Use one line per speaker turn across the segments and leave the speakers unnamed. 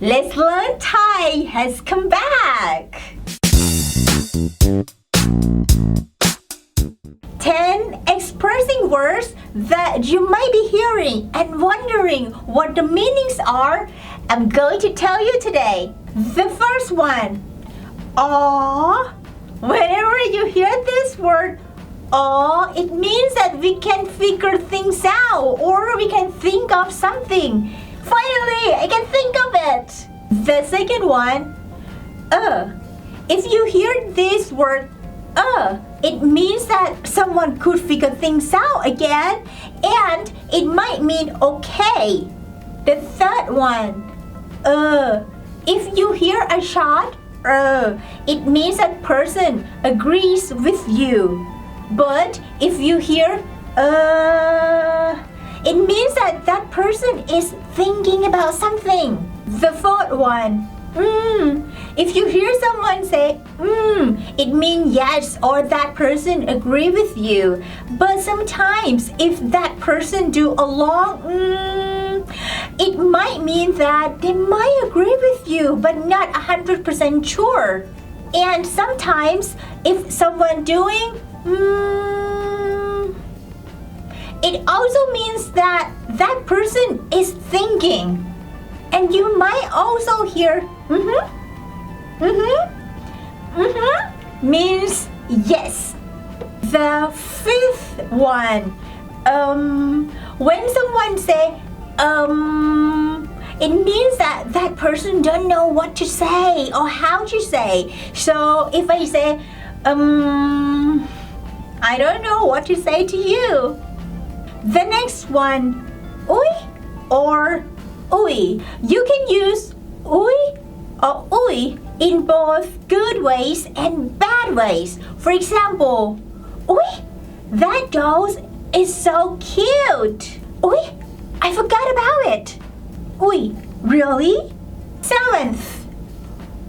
Let's Learn Thai has come back. 10 expressing words that you might be hearing and wondering what the meanings are. I'm going to tell you today. The first one, aw. Whenever you hear this word, aw, it means that we can figure things out or we can think of something. Finally, I can think of it. The second one, if you hear this word, it means that someone could figure things out again, and it might mean okay. The third one, if you hear a shot, it means that person agrees with you. But if you hear it means that that person is thinking about something. The fourth one, if you hear someone say it means yes or that person agree with you. But sometimes if that person do a long it might mean that they might agree with you but not 100% sure. And sometimes if someone doing it also means that that person is thinking. And you might also hear means yes. The fifth one, when someone say it means that that person don't know what to say or how to say. So if I say I don't know what to say to you. The next one, ui or ui. You can use ui or ui in both good ways and bad ways. For example, ui, that doll is so cute. Ui, I forgot about it. Ui, really? Seventh,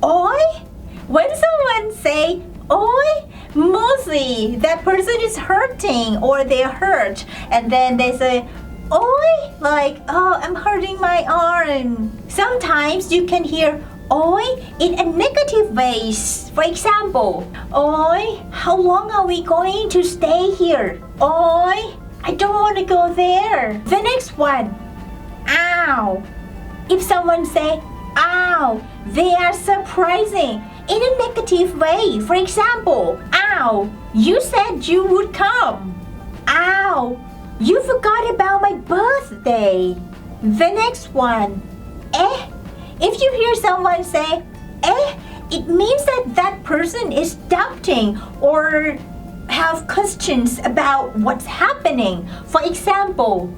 oi. When someone say oi, mostly that person is hurting or they're hurt, and then they say oi, like, oh, I'm hurting my arm. Sometimes you can hear oi in a negative ways. For example, oi, how long are we going to stay here? Oi, I don't want to go there. The next one, ow. If someone say ow, they are surprising in a negative way. For example, ow, you said you would come. Ow, you forgot about my birthday. The next one, if you hear someone say it means that that person is doubting or have questions about what's happening. For example,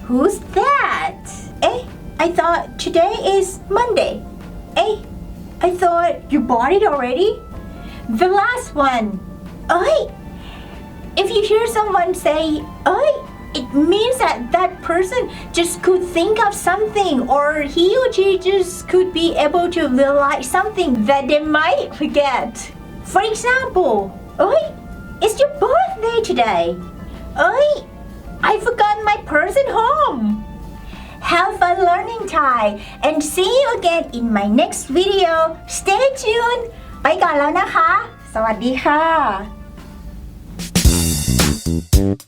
who's that? I thought today is Monday. I thought you bought it already. The last one, if you hear someone say it means that that person just could think of something, or he or she just could be able to realize something that they might forget. For example, it's your birthday today. I forgot my purse at home. Have fun learning Thai and see you again in my next video. Stay tuned. ไปก่อนแล้วนะคะ สวัสดีค่ะ